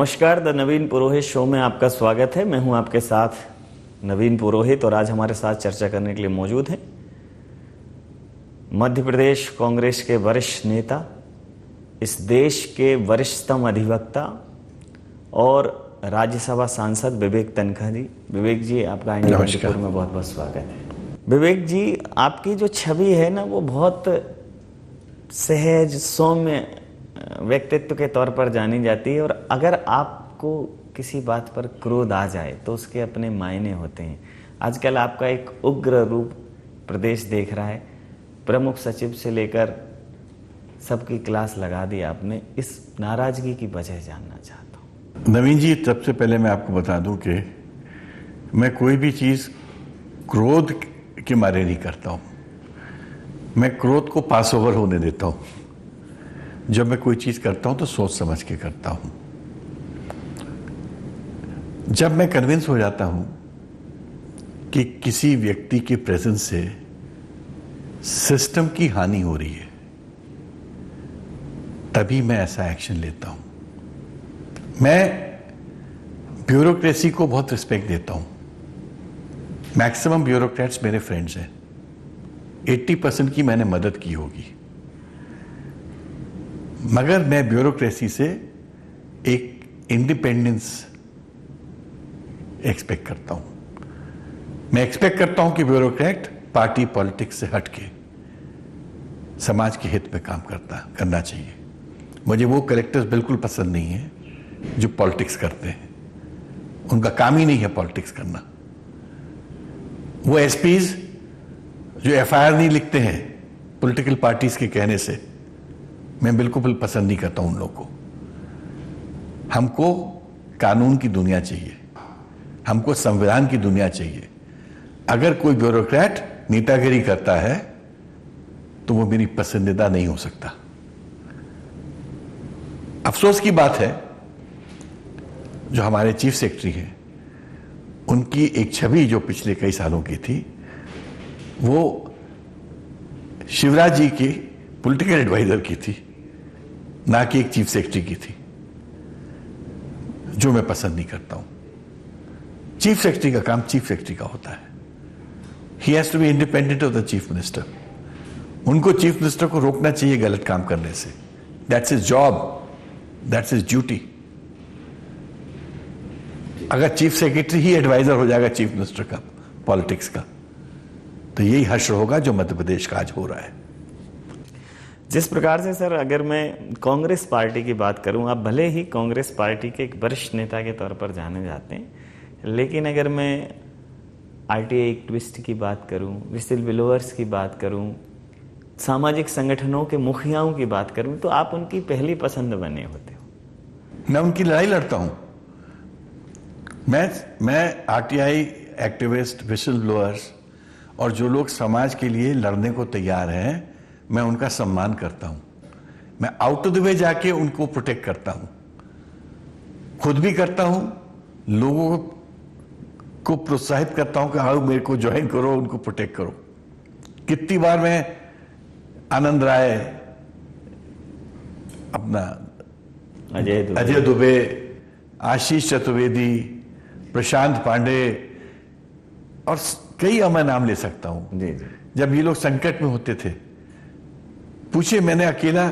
नमस्कार, the Naveen Purohit show में आपका स्वागत है। मैं हूं आपके साथ नवीन पुरोहित और आज हमारे साथ चर्चा करने के लिए मौजूद हैं मध्य प्रदेश कांग्रेस के वरिष्ठ नेता, इस देश के वरिष्ठतम अधिवक्ता और राज्यसभा सांसद विवेक तनखा जी। विवेक जी, आपका इंडिया मणिपुर में बहुत बहुत स्वागत है। विवेक जी, आपकी जो छवि है ना, वो बहुत सहज सौम्य व्यक्तित्व के तौर पर जानी जाती है और अगर आपको किसी बात पर क्रोध आ जाए तो उसके अपने मायने होते हैं। आजकल आपका एक उग्र रूप प्रदेश देख रहा है। प्रमुख सचिव से लेकर सबकी क्लास लगा दी आपने। इस नाराजगी की वजह जानना चाहता हूँ। नवीन जी, सबसे पहले मैं आपको बता दूं कि मैं कोई भी चीज़ क्रोध के मारे नहीं करता हूँ। मैं क्रोध को पास ओवर होने देता हूँ। जब मैं कोई चीज़ करता हूँ तो सोच समझ के करता हूँ। जब मैं कन्विंस हो जाता हूँ कि किसी व्यक्ति के प्रेजेंस से सिस्टम की हानि हो रही है, तभी मैं ऐसा एक्शन लेता हूँ। मैं ब्यूरोक्रेसी को बहुत रिस्पेक्ट देता हूँ। मैक्सिमम ब्यूरोक्रेट्स मेरे फ्रेंड्स हैं। 80% की मैंने मदद की होगी, मगर मैं ब्यूरोक्रेसी से एक इंडिपेंडेंस एक्सपेक्ट करता हूं। मैं एक्सपेक्ट करता हूं कि ब्यूरोक्रेट पार्टी पॉलिटिक्स से हटके समाज के हित में काम करना चाहिए। मुझे वो कलेक्टर्स बिल्कुल पसंद नहीं है जो पॉलिटिक्स करते हैं। उनका काम ही नहीं है पॉलिटिक्स करना। वो एसपीज जो एफआईआर नहीं लिखते हैं पॉलिटिकल पार्टीज के कहने से, मैं बिल्कुल पसंद नहीं करता उन लोगों को। हमको कानून की दुनिया चाहिए, हमको संविधान की दुनिया चाहिए। अगर कोई ब्यूरोक्रेट नेतागिरी करता है तो वो मेरी पसंदीदा नहीं हो सकता। अफसोस की बात है, जो हमारे चीफ सेक्रेटरी हैं, उनकी एक छवि जो पिछले कई सालों की थी, वो शिवराज जी की पॉलिटिकल एडवाइजर की थी, ना कि एक चीफ सेक्रेटरी की थी, जो मैं पसंद नहीं करता हूं। चीफ सेक्रेटरी का काम चीफ सेक्रेटरी का होता है। He has to be independent of the chief minister. उनको चीफ मिनिस्टर को रोकना चाहिए गलत काम करने से। That's his job, that's his duty. अगर चीफ सेक्रेटरी ही एडवाइजर हो जाएगा चीफ मिनिस्टर का पॉलिटिक्स का, तो यही हश्र होगा जो मध्य प्रदेश का आज हो रहा है। जिस प्रकार से सर, अगर मैं कांग्रेस पार्टी की बात करूं, आप भले ही कांग्रेस पार्टी के एक वरिष्ठ नेता के तौर पर जाने जाते हैं, लेकिन अगर मैं आरटीआई एक्टिविस्ट की बात करूं, विसिल ब्लोअर्स की बात करूं, सामाजिक संगठनों के मुखियाओं की बात करूं, तो आप उनकी पहली पसंद बने होते हो। मैं उनकी लड़ाई लड़ता हूं। मैं आरटीआई एक्टिविस्ट, विसिल ब्लोअर्स और जो लोग समाज के लिए लड़ने को तैयार हैं, मैं उनका सम्मान करता हूं। मैं आउट ऑफ द वे जाके उनको प्रोटेक्ट करता हूं, खुद भी करता हूं, लोगों को प्रोत्साहित करता हूं कि आओ मेरे को ज्वाइन करो, उनको प्रोटेक्ट करो। कितनी बार मैं आनंद राय, अपना अजय दुबे, आशीष चतुर्वेदी, प्रशांत पांडे और कई मैं नाम ले सकता हूं। जी जी। जब ये लोग संकट में होते थे, पूछे, मैंने अकेला,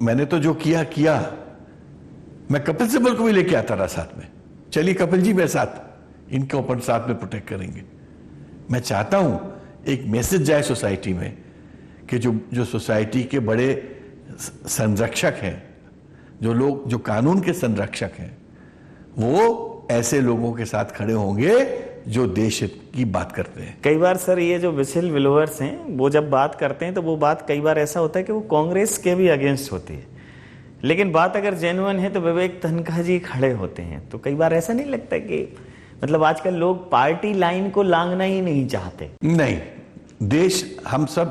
मैंने तो जो किया। मैं कपिल सिब्बल को भी लेके आता रहा साथ में। चलिए कपिल जी मेरे साथ, इनको अपन साथ में प्रोटेक्ट करेंगे। मैं चाहता हूं एक मैसेज जाए सोसाइटी में कि जो सोसाइटी के बड़े संरक्षक हैं, जो कानून के संरक्षक हैं, वो ऐसे लोगों के साथ खड़े होंगे जो देश हित की बात करते हैं। कई बार सर, ये जो विसिल ब्लोअर्स हैं, वो जब बात करते हैं तो वो बात कई बार ऐसा होता है कि वो कांग्रेस के भी अगेंस्ट होती है, लेकिन बात अगर जेन्युइन है तो विवेक तनखा जी खड़े होते हैं। तो कई बार ऐसा नहीं लगता कि मतलब आजकल लोग पार्टी लाइन को लांघना ही नहीं चाहते? नहीं,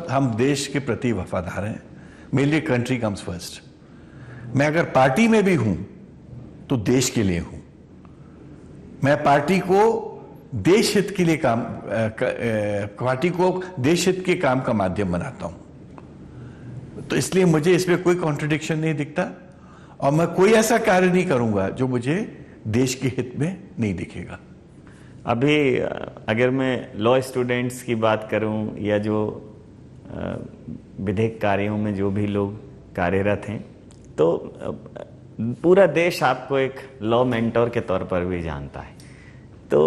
हम देश के प्रति वफादार हैं। मेरे लिए कंट्री कम्स फर्स्ट। मैं अगर पार्टी में भी हूं तो देश के लिए हूं। मैं पार्टी को देश हित के लिए पार्टी को देश हित के काम का माध्यम बनाता हूं। तो इसलिए मुझे इसमें कोई कॉन्ट्रडिक्शन नहीं दिखता। और मैं कोई ऐसा कार्य नहीं करूंगा जो मुझे देश के हित में नहीं दिखेगा। अभी अगर मैं लॉ स्टूडेंट्स की बात करूं या जो विधिक कार्यों में जो भी लोग कार्यरत हैं, तो पूरा देश आपको एक लॉ मेंटोर के तौर पर भी जानता है। तो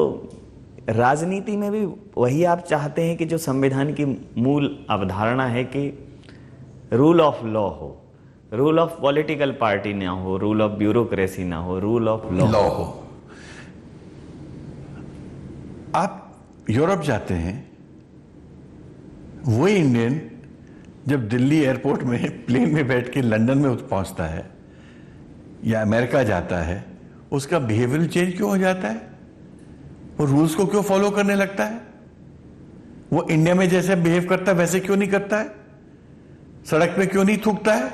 राजनीति में भी वही आप चाहते हैं कि जो संविधान की मूल अवधारणा है कि रूल ऑफ लॉ हो, रूल ऑफ पॉलिटिकल पार्टी ना हो, रूल ऑफ ब्यूरोक्रेसी ना हो, रूल ऑफ लॉ हो। आप यूरोप जाते हैं, वही इंडियन जब दिल्ली एयरपोर्ट में प्लेन में बैठ के लंदन में पहुंचता है या अमेरिका जाता है, उसका बिहेवियर चेंज क्यों हो जाता है? वो रूल्स को क्यों फॉलो करने लगता है? वो इंडिया में जैसे बिहेव करता है वैसे क्यों नहीं करता है? सड़क पे क्यों नहीं थूकता है?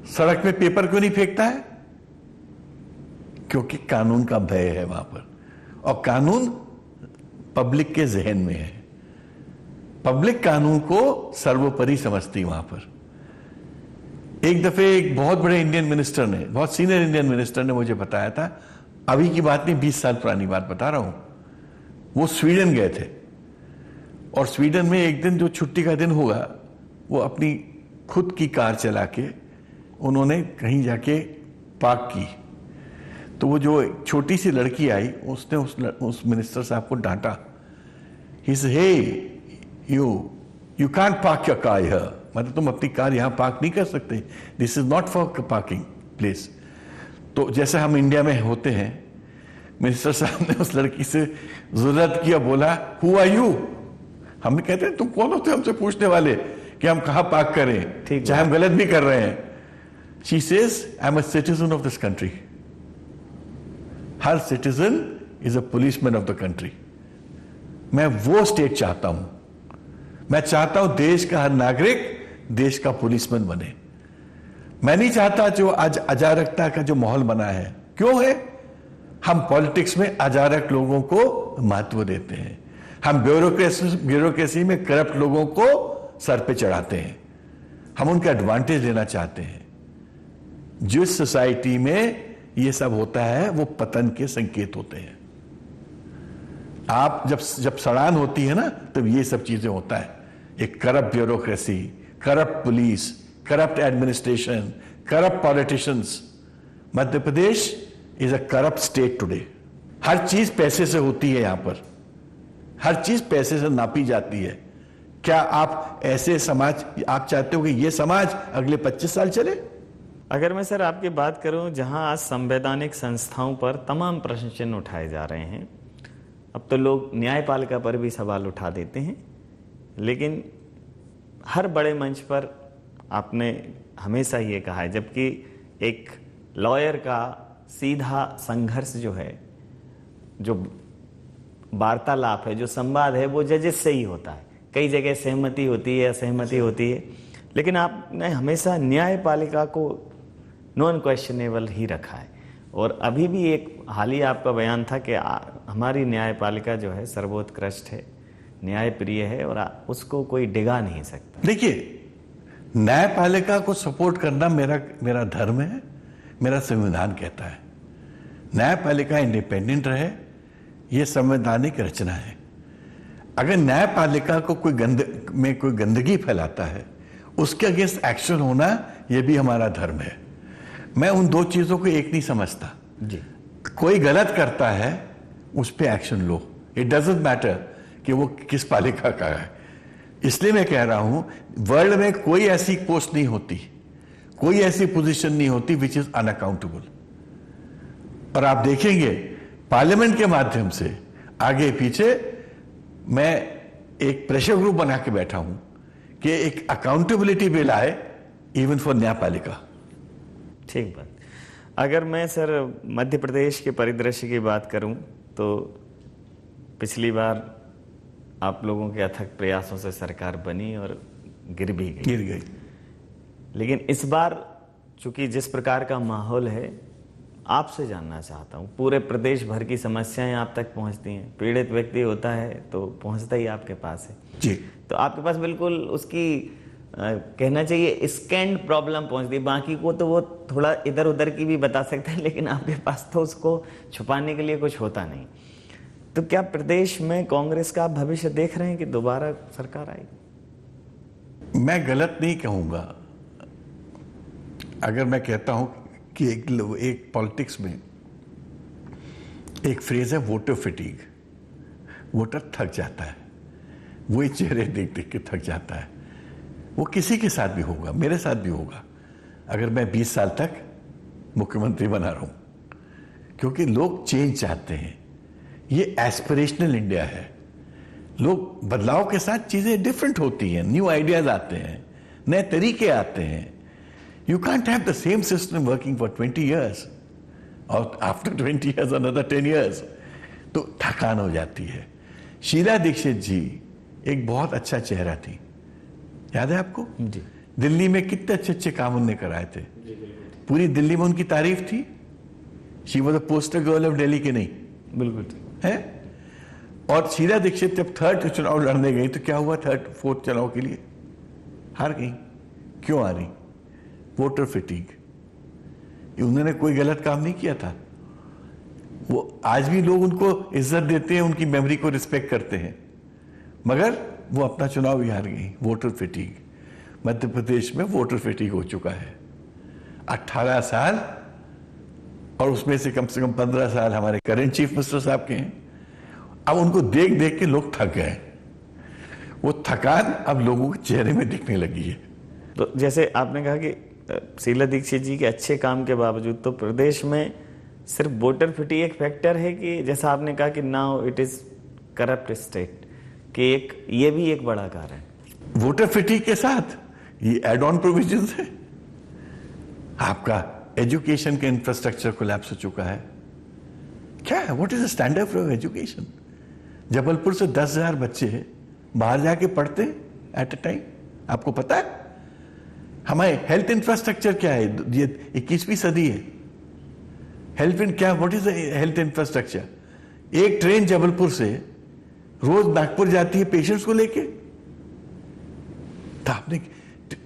सड़क पे पेपर क्यों नहीं फेंकता है? क्योंकि कानून का भय है वहां पर, और कानून पब्लिक के जहन में है। पब्लिक कानून को सर्वोपरि समझती वहां पर। एक दफे एक बहुत बड़े इंडियन मिनिस्टर ने, बहुत सीनियर इंडियन मिनिस्टर ने मुझे बताया था, अभी की बात नहीं, 20 साल पुरानी बात बता रहा हूं। वो स्वीडन गए थे और स्वीडन में एक दिन जो छुट्टी का दिन होगा, वो अपनी खुद की कार चला के उन्होंने कहीं जाके पार्क की। तो वो जो छोटी सी लड़की आई, उसने उस मिनिस्टर साहब को डांटा। He said, hey you can't park your car here, मतलब तुम अपनी कार यहां पार्क नहीं कर सकते, this is not for parking place. तो जैसे हम इंडिया में होते हैं, मिनिस्टर साहब ने उस लड़की से जरूरत किया, बोला हु आर यू? हम कहते हैं तुम कौन होते हमसे पूछने वाले कि हम कहां पार्क करें, चाहे हम गलत भी कर रहे हैं। She says, I am a citizen of this country. Her citizen is a policeman of the country. मैं वो स्टेट चाहता हूं। मैं चाहता हूं देश का हर नागरिक देश का पुलिसमैन बने। मैं नहीं चाहता जो आज अजारकता का जो माहौल बना है। क्यों है? हम पॉलिटिक्स में अजारक लोगों को महत्व देते हैं, हम ब्यूरोक्रेसी में करप्ट लोगों को सर पे चढ़ाते हैं, हम उनका एडवांटेज लेना चाहते हैं। जिस सोसाइटी में ये सब होता है वो पतन के संकेत होते हैं। आप जब सड़ान होती है ना, तब ये सब चीजें होता है। एक corrupt bureaucracy, corrupt police, corrupt administration, corrupt politicians. Madhya Pradesh is a corrupt state today. हर चीज पैसे से होती है यहां पर, हर चीज पैसे से नापी जाती है। क्या आप ऐसे समाज आप चाहते हो कि ये समाज अगले 25 साल चले? अगर मैं सर आपकी बात करूं, जहां आज संवैधानिक संस्थाओं पर तमाम प्रश्न चिन्ह उठाए जा रहे हैं, अब तो लोग न्यायपालिका पर भी सवाल उठा देते हैं, लेकिन हर बड़े मंच पर आपने हमेशा ये कहा है, जबकि एक लॉयर का सीधा संघर्ष जो है, जो वार्तालाप है, जो संवाद है, वो जजेस से ही होता है। कई जगह सहमति होती है, असहमति होती है, लेकिन आपने हमेशा न्यायपालिका को नॉन क्वेश्चनेबल ही रखा है। और अभी भी एक हालिया आपका बयान था कि हमारी न्यायपालिका जो है सर्वोत्कृष्ट है, न्यायप्रिय है और उसको कोई डिगा नहीं सकता। देखिए, न्यायपालिका को सपोर्ट करना मेरा धर्म है, मेरा संविधान कहता है। न्यायपालिका इंडिपेंडेंट रहे, यह संवैधानिक रचना है। अगर न्यायपालिका को कोई गंदगी फैलाता है, उसके अगेंस्ट एक्शन होना यह भी हमारा धर्म है। मैं उन दो चीजों को एक नहीं समझता जी। कोई गलत करता है, उस पर action low, it doesn't matter कि वो किस पालिका का है। इसलिए मैं कह रहा हूं, वर्ल्ड में कोई ऐसी पोस्ट नहीं होती, कोई ऐसी पोजीशन नहीं होती विच इज अनअकाउंटेबल। और आप देखेंगे पार्लियामेंट के माध्यम से आगे पीछे मैं एक प्रेशर ग्रुप बना के बैठा हूं कि एक अकाउंटेबिलिटी बिल आए इवन फॉर न्यायपालिका। ठीक बात। अगर मैं सर मध्य प्रदेश के परिदृश्य की बात करूं, तो पिछली बार आप लोगों के अथक प्रयासों से सरकार बनी और गिर गई। लेकिन इस बार चूंकि जिस प्रकार का माहौल है, आपसे जानना चाहता हूं, पूरे प्रदेश भर की समस्याएं आप तक पहुंचती हैं, पीड़ित व्यक्ति होता है तो पहुंचता ही आपके पास है जी। तो आपके पास बिल्कुल उसकी कहना चाहिए स्कैंड प्रॉब्लम पहुंचती। बाकी को तो वो थोड़ा इधर उधर की भी बता सकते हैं, लेकिन आपके पास तो उसको छुपाने के लिए कुछ होता नहीं। तो क्या प्रदेश में कांग्रेस का आप भविष्य देख रहे हैं कि दोबारा सरकार आएगी? मैं गलत नहीं कहूंगा अगर मैं कहता हूं कि एक पॉलिटिक्स में एक फ्रेज है वोटर फिटीग। वोटर थक जाता है, वही चेहरे देख देख के थक जाता है। वो किसी के साथ भी होगा, मेरे साथ भी होगा अगर मैं 20 साल तक मुख्यमंत्री बना रहा हूं, क्योंकि लोग चेंज चाहते हैं। ये एस्पिरेशनल इंडिया है। लोग बदलाव के साथ चीजें डिफरेंट होती हैं, न्यू आइडियाज आते हैं, नए तरीके आते हैं। You can't have the same system working for 20 years और आफ्टर 20 years अनदर 10 years, तो थकान हो जाती है। शीला दीक्षित जी एक बहुत अच्छा चेहरा थी, याद है आपको? जी। दिल्ली में कितने अच्छे अच्छे काम उन्होंने कराए थे, पूरी दिल्ली में उनकी तारीफ थी। She was the poster girl of Delhi के, नहीं? बिल्कुल है। और शीला दीक्षित जब थर्ड चुनाव लड़ने गई तो क्या हुआ? थर्ड फोर्थ चुनाव के लिए हार गई। क्यों हारी? वोटर फिटीग। उन्होंने कोई गलत काम नहीं किया था। वो आज भी लोग उनको इज्जत देते हैं, उनकी मेमोरी को रिस्पेक्ट करते हैं, मगर वो अपना चुनाव ही हार गई। वोटर फिटीग। मध्य प्रदेश में वोटर फिटीग हो चुका है। 18 साल और उसमें से कम 15 साल हमारे करंट चीफ मिनिस्टर साहब के हैं। अब उनको देख देख के लोग थक गए। वो थकान अब लोगों के चेहरे में दिखने लगी है। तो जैसे आपने कहा कि शीला दीक्षित जी के अच्छे काम के बावजूद तो प्रदेश में सिर्फ वोटर फिटीग एक फैक्टर है कि जैसा आपने कहा कि now it is corrupt state, कि ये भी एक बड़ा कारण है। वोटर फिटीग के साथ ये एड ऑन प्रोविजंस है। आपका एजुकेशन का इंफ्रास्ट्रक्चर कोलैप्स हो चुका है। क्या है? What is the standard for education? Jabalpur से 10,000 बच्चे बाहर जाके पढ़ते हैं एट अ टाइम, आपको पता है? हमारे हेल्थ इंफ्रास्ट्रक्चर क्या है? ये 21वीं सदी है। हेल्थ क्या, what is the health infrastructure? एक ट्रेन जबलपुर से रोज नागपुर जाती है पेशेंट्स को लेके। तो आपने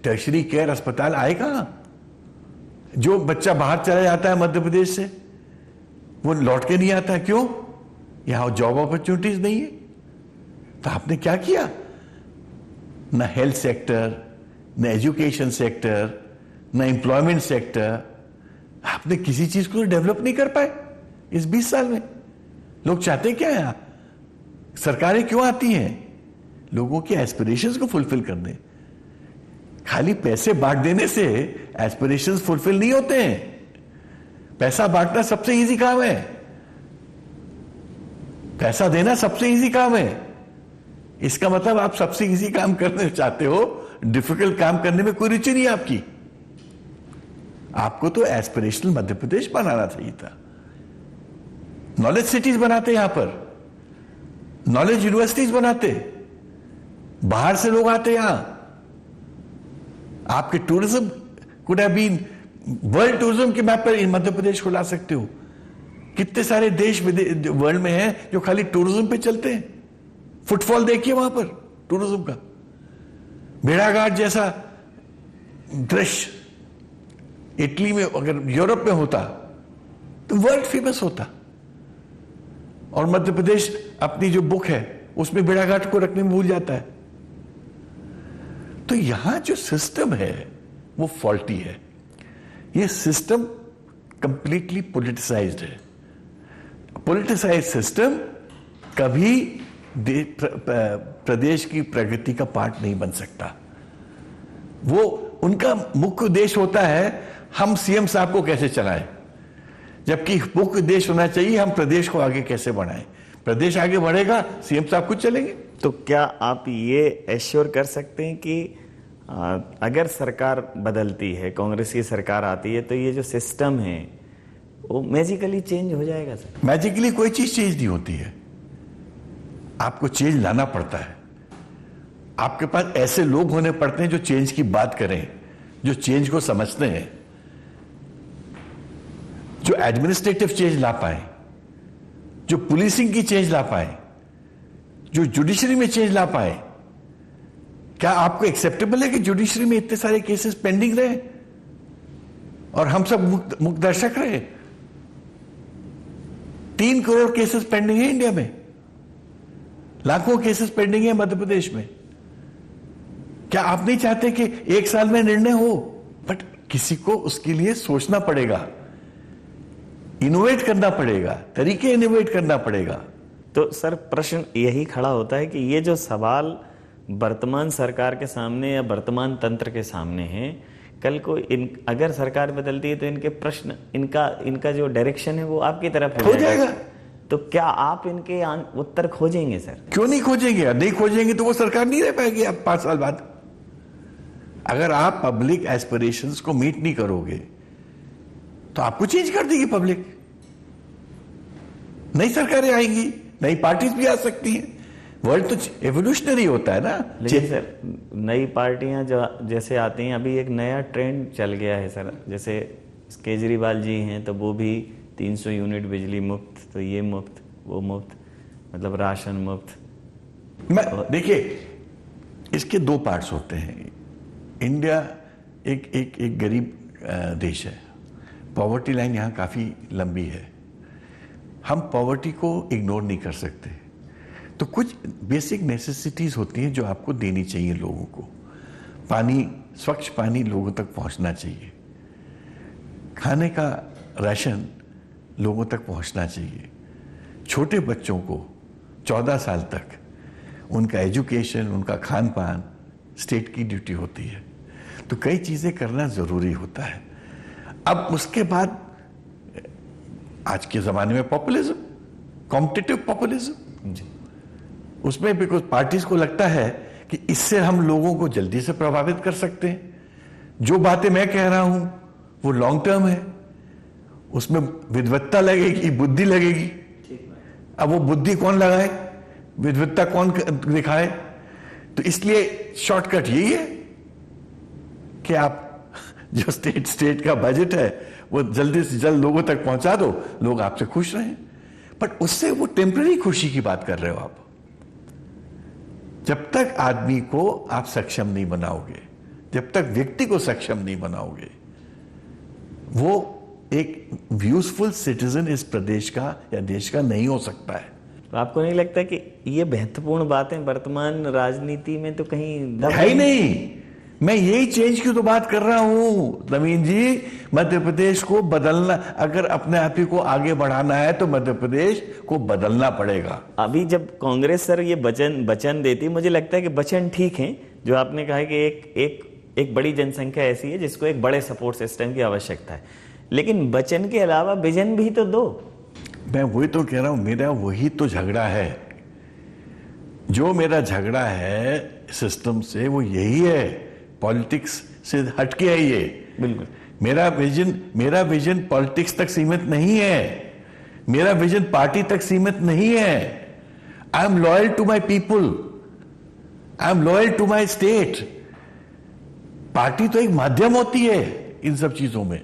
टर्शरी केयर अस्पताल आए कहां? जो बच्चा बाहर चला जाता है मध्य प्रदेश से, वो लौट के नहीं आता है। क्यों? यहां जॉब अपॉर्चुनिटीज नहीं है। तो आपने क्या किया? ना हेल्थ सेक्टर, ना एजुकेशन सेक्टर, ना एम्प्लॉयमेंट सेक्टर, आपने किसी चीज को डेवलप नहीं कर पाए इस 20 साल में। लोग चाहते क्या है? सरकारें क्यों आती हैं? लोगों के एस्पिरेशंस को फुलफिल करने। खाली पैसे बांट देने से एस्पिरेशंस फुलफिल नहीं होते हैं। पैसा बांटना सबसे इजी काम है, पैसा देना सबसे इजी काम है। इसका मतलब आप सबसे इजी काम करने चाहते हो, डिफिकल्ट काम करने में कोई रुचि नहीं आपकी। आपको तो एस्पिरेशनल मध्य प्रदेश बनाना चाहिए था। नॉलेज सिटीज बनाते, यहां पर नॉलेज यूनिवर्सिटीज बनाते, बाहर से लोग आते यहां। आपके tourism could have been world tourism के मैप पर मध्य प्रदेश को ला सकते हो। कितने सारे देश वर्ल्ड में हैं जो खाली टूरिज्म पे चलते हैं। फुटफॉल देखिए वहां पर टूरिज्म का। भेड़ाघाट जैसा दृश्य इटली में, अगर यूरोप में होता तो वर्ल्ड फेमस होता। और मध्य प्रदेश अपनी जो बुक है उसमें भेड़ाघाट को रखने में भूल जाता है। तो यहां जो सिस्टम है वो फॉल्टी है। ये सिस्टम कंप्लीटली पॉलिटिसाइज्ड है। पॉलिटिसाइज्ड सिस्टम कभी प्रदेश की प्रगति का पार्ट नहीं बन सकता। वो उनका मुख्य उद्देश्य होता है हम सीएम साहब को कैसे चलाएं, जबकि मुख्य उद्देश्य होना चाहिए हम प्रदेश को आगे कैसे बढ़ाएं। प्रदेश आगे बढ़ेगा, सीएम साहब खुद चलेंगे। तो क्या आप ये एश्योर कर सकते हैं कि अगर सरकार बदलती है, कांग्रेस की सरकार आती है, तो ये जो सिस्टम है वो मैजिकली चेंज हो जाएगा? सर, मैजिकली कोई चीज चेंज नहीं होती है। आपको चेंज लाना पड़ता है। आपके पास ऐसे लोग होने पड़ते हैं जो चेंज की बात करें, जो चेंज को समझते हैं, जो एडमिनिस्ट्रेटिव चेंज ला पाए, जो पुलिसिंग की चेंज ला पाए, जो जुडिशरी में चेंज ला पाए। क्या आपको एक्सेप्टेबल है कि जुडिशरी में इतने सारे केसेस पेंडिंग रहे और हम सब मुक्त दर्शक रहे? 3 करोड़ केसेस पेंडिंग है इंडिया में, लाखों केसेस पेंडिंग है मध्य प्रदेश में। क्या आप नहीं चाहते कि 1 साल में निर्णय हो? बट किसी को उसके लिए सोचना पड़ेगा, इनोवेट करना पड़ेगा, तरीके इनोवेट करना पड़ेगा। तो सर प्रश्न यही खड़ा होता है कि ये जो सवाल वर्तमान सरकार के सामने या वर्तमान तंत्र के सामने है, कल को अगर सरकार बदलती है तो इनके प्रश्न, इनका जो डायरेक्शन है वो आपकी तरफ हो जाएगा। तो क्या आप इनके उत्तर खोजेंगे सर? क्यों नहीं खोजेंगे? नहीं खोजेंगे तो वो सरकार नहीं रह पाएगी अब 5 साल बाद। अगर आप पब्लिक एस्पिरेशंस को मीट नहीं करोगे तो आपको चेंज कर देगी पब्लिक। नई सरकारें आएंगी, नई पार्टीज भी आ सकती हैं। वर्ल्ड तो एवोल्यूशनरी होता है ना। लेकिन सर नई पार्टियां जो जैसे आती हैं, अभी एक नया ट्रेंड चल गया है सर, जैसे केजरीवाल जी हैं तो वो भी 300 यूनिट बिजली मुफ्त, तो ये मुफ्त वो मुफ्त, मतलब राशन मुफ्त। देखिए, इसके 2 पार्ट्स होते हैं। इंडिया एक गरीब देश है, पॉवर्टी लाइन यहाँ काफी लंबी है, हम पॉवर्टी को इग्नोर नहीं कर सकते। तो कुछ बेसिक नेसेसिटीज होती हैं जो आपको देनी चाहिए लोगों को। पानी, स्वच्छ पानी लोगों तक पहुंचना चाहिए, खाने का राशन लोगों तक पहुंचना चाहिए, छोटे बच्चों को 14 साल तक उनका एजुकेशन, उनका खान पान स्टेट की ड्यूटी होती है। तो कई चीजें करना जरूरी होता है। अब उसके बाद आज के जमाने में पॉपुलिज्म, कॉम्पिटिटिव पॉपुलिज्म, उसमें भी कुछ पार्टीज को लगता है कि इससे हम लोगों को जल्दी से प्रभावित कर सकते हैं। जो बातें मैं कह रहा हूं वो लॉन्ग टर्म है, उसमें विद्वत्ता लगेगी, बुद्धि लगेगी। अब वो बुद्धि कौन लगाए, विद्वत्ता कौन दिखाए? तो इसलिए शॉर्टकट यही है कि आप जो स्टेट का बजट है वो जल्दी से जल्द लोगों तक पहुंचा दो, लोग आपसे खुश रहें। बट उससे वो टेम्पररी खुशी की बात कर रहे हो आप। जब तक आदमी को आप सक्षम नहीं बनाओगे, जब तक व्यक्ति को सक्षम नहीं बनाओगे, वो एक यूजफुल सिटीजन इस प्रदेश का या देश का नहीं हो सकता है। तो आपको नहीं लगता कि ये महत्वपूर्ण बातें वर्तमान राजनीति में तो कहीं है ही नहीं? मैं यही चेंज की तो बात कर रहा हूं नवीन जी। मध्य प्रदेश को बदलना, अगर अपने आप ही को आगे बढ़ाना है तो मध्य प्रदेश को बदलना पड़ेगा। अभी जब कांग्रेस सर ये वचन देती, मुझे लगता है कि वचन ठीक है जो आपने कहा है कि एक बड़ी जनसंख्या ऐसी है जिसको एक बड़े सपोर्ट सिस्टम की आवश्यकता है, लेकिन वचन के अलावा विजन भी तो दो। मैं वही तो कह रहा हूं, मेरा वही तो झगड़ा है। जो मेरा झगड़ा है सिस्टम से वो यही है, पॉलिटिक्स से हटके है ये। बिल्कुल। मेरा विजन पॉलिटिक्स तक सीमित नहीं है, मेरा विजन पार्टी तक सीमित नहीं है। I am loyal to my people, I am loyal to my state. Party तो एक माध्यम होती है इन सब चीजों में।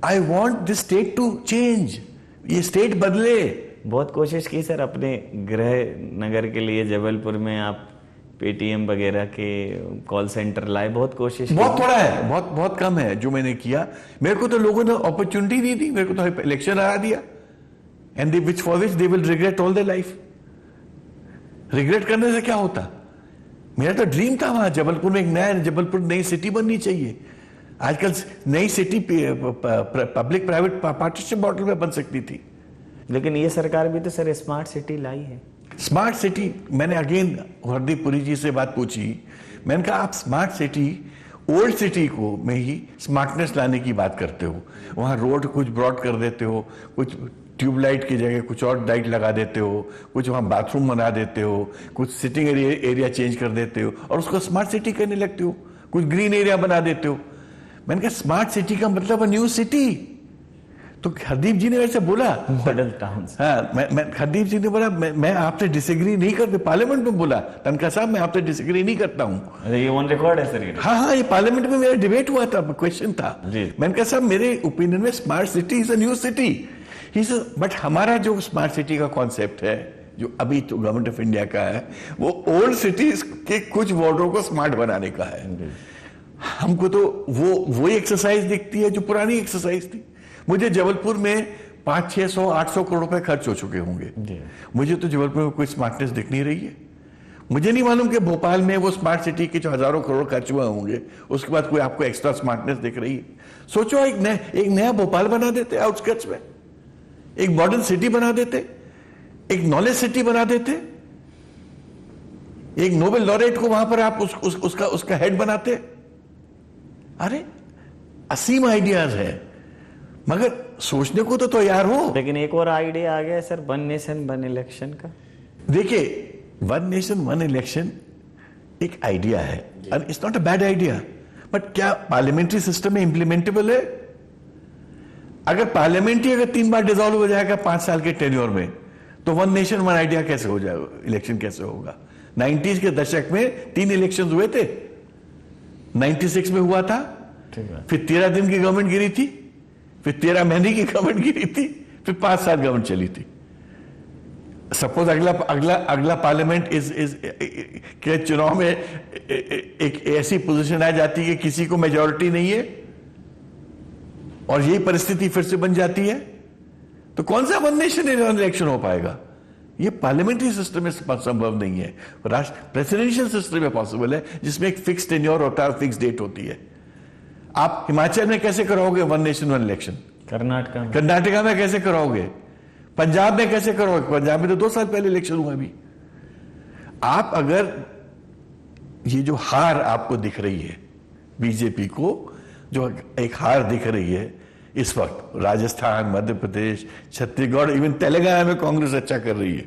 I want this state to change, ये स्टेट बदले। बहुत कोशिश की सर अपने गृह नगर के लिए, जबलपुर में आप पेटीएम वगैरह के कॉल सेंटर लाए, बहुत कोशिश बहुत थोड़ा है, बहुत कम है जो मैंने किया। मेरे को तो लोगों ने अपॉर्चुनिटी नहीं दी, मेरे को तो इलेक्शन हरा दिया, and which for which they will regret all their life. Regret करने से क्या होता? मेरा तो ड्रीम था वहां जबलपुर में एक जबलपुर नई सिटी बननी चाहिए। आजकल नई city public private partnership model में बन सकती थी। लेकिन ये सरकार भी तो सर स्मार्ट सिटी लाई है। स्मार्ट सिटी, मैंने अगेन हरदीप पुरी जी से बात पूछी, मैंने कहा आप स्मार्ट सिटी, ओल्ड सिटी को में ही स्मार्टनेस लाने की बात करते हो। वहां रोड कुछ ब्रॉड कर देते हो, कुछ ट्यूबलाइट की जगह कुछ और लाइट लगा देते हो, कुछ वहां बाथरूम बना देते हो, कुछ सिटिंग एरिया चेंज कर देते हो और उसको स्मार्ट सिटी करने लगते हो, कुछ ग्रीन एरिया बना देते हो। मैंने कहा स्मार्ट सिटी का मतलब न्यू सिटी। तो हरदीप जी ने वैसे बोला मॉडल टाउन। हाँ, मैं हरदीप जी ने बोला मैं आपसे डिसएग्री नहीं करते, पार्लियामेंट में बोला तनखा साहब मैं आपसे डिसएग्री नहीं करता हूं। ये ऑन रिकॉर्ड है सर ये? हाँ, ये पार्लियामेंट में मेरा डिबेट हुआ था, क्वेश्चन था। मैंने कहा साहब मेरे ओपिनियन में smart city is a new city. But हमारा जो स्मार्ट सिटी का कॉन्सेप्ट है जो अभी तो गवर्नमेंट ऑफ इंडिया का है, वो ओल्ड सिटीज के कुछ वार्डों को स्मार्ट बनाने का है। हमको तो वो एक्सरसाइज दिखती है जो पुरानी एक्सरसाइज थी। मुझे जबलपुर में 500-600-800 करोड़ रुपए खर्च हो चुके होंगे, मुझे तो जबलपुर में कोई स्मार्टनेस दिख नहीं रही है। मुझे नहीं मालूम कि भोपाल में वो स्मार्ट सिटी के जो हजारों करोड़ खर्च हुए होंगे, उसके बाद कोई आपको एक्स्ट्रा स्मार्टनेस दिख रही है? सोचो एक नया भोपाल बना देते आउटस्कर्ट्स में, एक मॉडर्न सिटी बना देते, एक नॉलेज सिटी बना देते, एक नोबेल लॉरेट को वहां पर आप उसका हेड बनाते। अरे असीम आइडियाज है, मगर सोचने को तो तैयार हो। लेकिन एक और आइडिया आ गया sir, one nation one election का। देखिए, वन नेशन वन इलेक्शन एक आइडिया है, और it's not a bad idea, but क्या पार्लियामेंट्री सिस्टम में इंप्लीमेंटेबल है? अगर पार्लियामेंट ही अगर 3 बार डिसॉल्व हो जाएगा 5 साल के टेन्योर में, तो वन नेशन वन आइडिया कैसे हो जाएगा? इलेक्शन कैसे होगा? 90s के दशक में 3 इलेक्शन हुए थे। 96 में हुआ था, फिर 13 दिन की गवर्नमेंट गिरी थी, फिर 13 महीने की गवर्नमेंट गिरी थी, फिर 5 साल गवर्नमेंट चली थी। सपोज अगला पार्लियामेंट के चुनाव में एक ऐसी पोजीशन आ जाती है कि किसी को मेजॉरिटी नहीं है और यही परिस्थिति फिर से बन जाती है, तो कौन सा वन नेशन इलेक्शन हो पाएगा? ये पार्लियामेंट्री सिस्टम में संभव नहीं है। प्रेसिडेंशियल सिस्टम में पॉसिबल है, जिसमें एक फिक्स टेन्योर होता है और फिक्स डेट होती है। आप हिमाचल में कैसे कराओगे one nation one election? Karnataka में कैसे कराओगे? पंजाब में कैसे करोगे? पंजाब में तो 2 साल पहले इलेक्शन हुआ अभी। आप अगर ये जो हार आपको दिख रही है, बीजेपी को जो एक हार दिख रही है इस वक्त, राजस्थान, मध्य प्रदेश, छत्तीसगढ़, इवन तेलंगाना में कांग्रेस अच्छा कर रही है।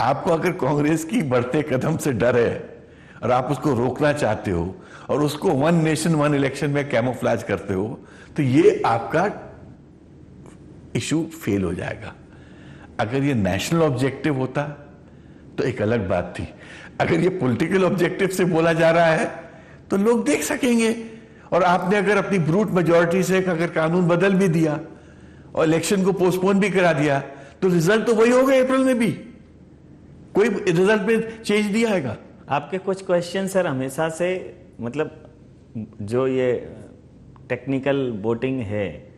आपको अगर कांग्रेस की बढ़ते कदम से डर है और आप उसको रोकना चाहते हो और उसको वन नेशन वन इलेक्शन में कैमोफ्लेज करते हो, तो ये आपका इशू फेल हो जाएगा। अगर ये नेशनल ऑब्जेक्टिव होता तो एक अलग बात थी। अगर ये पॉलिटिकल ऑब्जेक्टिव से बोला जा रहा है तो लोग देख सकेंगे। और आपने अगर अपनी ब्रूट मेजॉरिटी से अगर कानून बदल भी दिया और इलेक्शन को पोस्टपोन भी करा दिया, तो रिजल्ट तो वही होगा अप्रैल में भी, कोई रिजल्ट में चेंज नहीं आएगा। आपके कुछ क्वेश्चन सर हमेशा से, मतलब जो ये टेक्निकल वोटिंग है,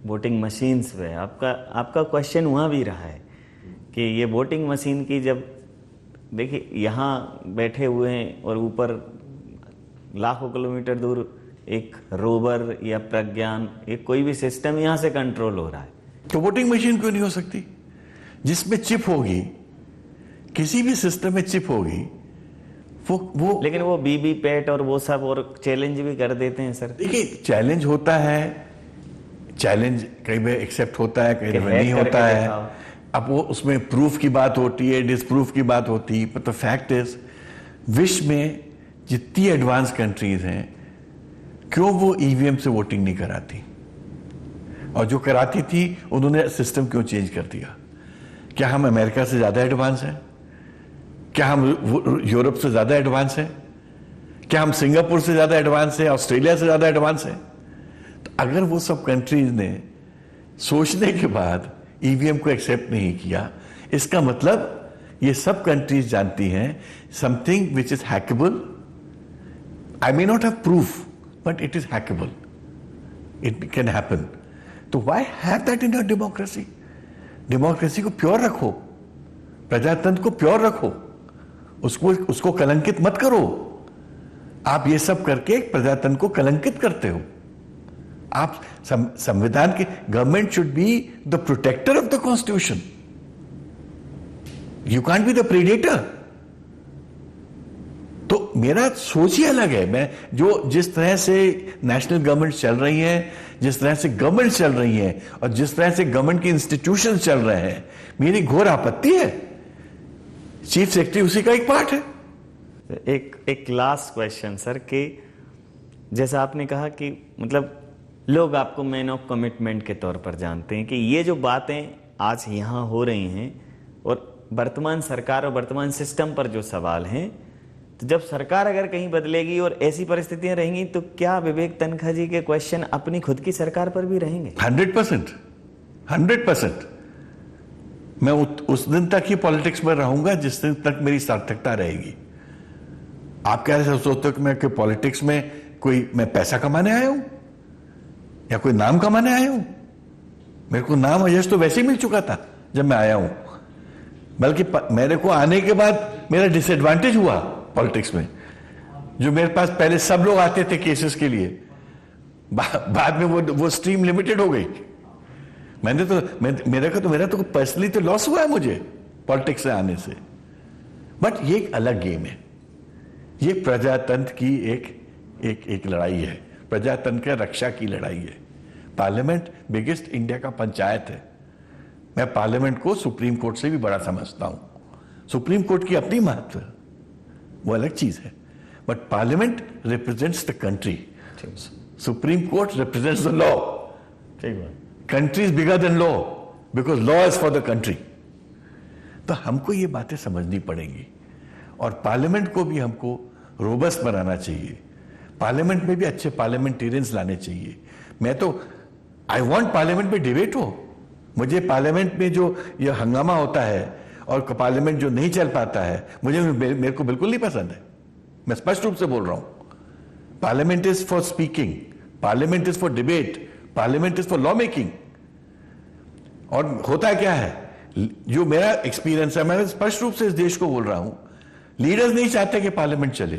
वोटिंग मशीन्स पे आपका क्वेश्चन वहाँ भी रहा है कि ये वोटिंग मशीन की, जब देखिए यहाँ बैठे हुए हैं और ऊपर लाखों किलोमीटर दूर एक रोवर या प्रज्ञान, एक कोई भी सिस्टम यहाँ से कंट्रोल हो रहा है, तो वोटिंग मशीन क्यों नहीं हो सकती? जिसमें चिप होगी, किसी भी सिस्टम में चिप होगी, वो लेकिन वो वीवीपैट और वो सब और चैलेंज भी कर देते हैं सर। देखिए, चैलेंज होता है, चैलेंज कई बार एक्सेप्ट होता है, कई बार नहीं होता है। अब वो उसमें प्रूफ की बात होती है, डिसप्रूफ की बात होती है, पर द फैक्ट इज विश्व में जितनी एडवांस कंट्रीज हैं, क्यों वो ईवीएम से वोटिंग नहीं कराती? और जो कराती थी उन्होंने सिस्टम क्यों चेंज कर दिया? क्या हम अमेरिका से ज्यादा एडवांस हैं? क्या हम यूरोप से ज्यादा एडवांस हैं? क्या हम सिंगापुर से ज्यादा एडवांस हैं? ऑस्ट्रेलिया से ज्यादा एडवांस हैं? तो अगर वो सब कंट्रीज ने सोचने के बाद ईवीएम को एक्सेप्ट नहीं किया, इसका मतलब ये सब कंट्रीज जानती हैं something which is hackable, I may not have proof but it is hackable, it can happen. तो why have that in a democracy? Democracy को प्योर रखो, प्रजातंत्र को प्योर रखो, उसको कलंकित मत करो। आप ये सब करके प्रजातंत्र को कलंकित करते हो। आप संविधान के, government should be the protector of the constitution, you can't be the predator. तो मेरा सोच ही अलग है। मैं जिस तरह से नेशनल गवर्नमेंट चल रही है, जिस तरह से गवर्नमेंट चल रही है और जिस तरह से गवर्नमेंट के इंस्टीट्यूशन चल रहे हैं, मेरी घोर आपत्ति है। चीफ सेक्रेटरी उसी का एक पार्ट है। एक लास्ट क्वेश्चन सर, कि जैसा आपने कहा कि मतलब लोग आपको मैन ऑफ कमिटमेंट के तौर पर जानते हैं, कि ये जो बातें आज यहाँ हो रही हैं और वर्तमान सरकार और वर्तमान सिस्टम पर जो सवाल हैं, तो जब सरकार अगर कहीं बदलेगी और ऐसी परिस्थितियां रहेंगी, तो क्या विवेक तनखा जी के क्वेश्चन अपनी खुद की सरकार पर भी रहेंगे? 100%। मैं उस दिन तक ही पॉलिटिक्स में रहूंगा जिस दिन तक मेरी सार्थकता रहेगी। आप क्या सोचते हो कि मैं पॉलिटिक्स में मैं पैसा कमाने आया हूं या कोई नाम कमाने आया हूं? मेरे को नाम और यश तो वैसे ही मिल चुका था जब मैं आया हूं, बल्कि मेरे को आने के बाद मेरा डिसएडवांटेज हुआ पॉलिटिक्स में। जो मेरे पास पहले सब लोग आते थे केसेस के लिए, बाद में वो स्ट्रीम लिमिटेड हो गई। मेरा तो पर्सनली तो लॉस हुआ है मुझे पॉलिटिक्स से आने से। बट ये एक अलग गेम है, ये प्रजातंत्र की एक लड़ाई है, प्रजातंत्र की रक्षा की लड़ाई है। पार्लियामेंट बिगेस्ट इंडिया का पंचायत है। मैं पार्लियामेंट को सुप्रीम कोर्ट से भी बड़ा समझता हूं। सुप्रीम कोर्ट की अपनी महत्व, वो अलग चीज है, but parliament represents the country, supreme court represents the law. Country is bigger than law because law is for the country. तो हमको ये बातें समझनी पड़ेंगी और पार्लियामेंट को भी हमको रोबस्ट बनाना चाहिए। पार्लियामेंट में भी अच्छे पार्लियामेंटेरियंस लाने चाहिए। मैं तो आई वांट पार्लियामेंट में डिबेट हो। मुझे पार्लियामेंट में जो ये हंगामा होता है और पार्लियामेंट जो नहीं चल पाता है, मेरे को बिल्कुल नहीं पसंद है। मैं स्पष्ट रूप से बोल रहा हूं। Parliament is for speaking, parliament is for debate, parliament is for law making. और होता क्या है, जो मेरा एक्सपीरियंस है, मैं स्पष्ट रूप से इस देश को बोल रहा हूं, लीडर्स नहीं चाहते कि पार्लियामेंट चले,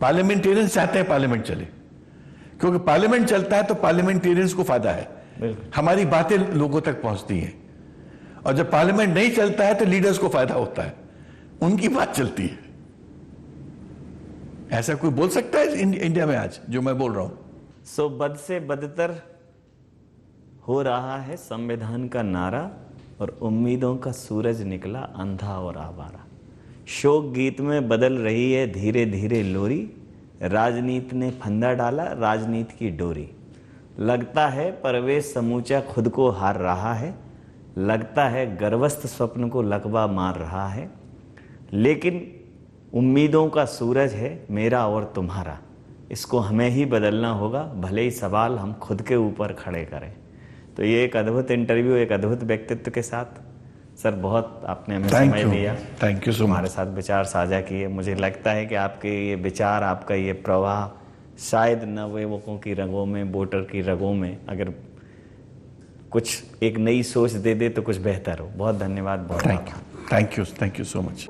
पार्लियामेंटेरियंस चाहते हैं पार्लियामेंट चले। क्योंकि पार्लियामेंट चलता है तो पार्लियामेंटेरियंस को फायदा है, हमारी बातें लोगों तक पहुंचती हैं। और जब पार्लियामेंट नहीं चलता है तो लीडर्स को फायदा होता है, उनकी बात चलती है। ऐसा कोई बोल सकता है इंडिया में आज जो मैं बोल रहा हूं? सो बद से बदतर हो रहा है संविधान का नारा और उम्मीदों का सूरज निकला अंधा और आवारा। शोक गीत में बदल रही है धीरे धीरे लोरी, राजनीति ने फंदा डाला राजनीति की डोरी। लगता है परवेश समूचा खुद को हार रहा है, लगता है गर्वस्थ स्वप्न को लकवा मार रहा है। लेकिन उम्मीदों का सूरज है मेरा और तुम्हारा, इसको हमें ही बदलना होगा, भले ही सवाल हम खुद के ऊपर खड़े करें। तो ये एक अद्भुत इंटरव्यू, एक अद्भुत व्यक्तित्व के साथ सर, बहुत आपने हमें समय दिया। Thank you so much. हमारे साथ विचार साझा किए। मुझे लगता है कि आपके ये विचार, आपका ये प्रवाह शायद नवयुवकों की रगों में, वोटर की रगों में अगर कुछ एक नई सोच दे दे तो कुछ बेहतर हो। बहुत धन्यवाद। बहुत थैंक यू सो मच।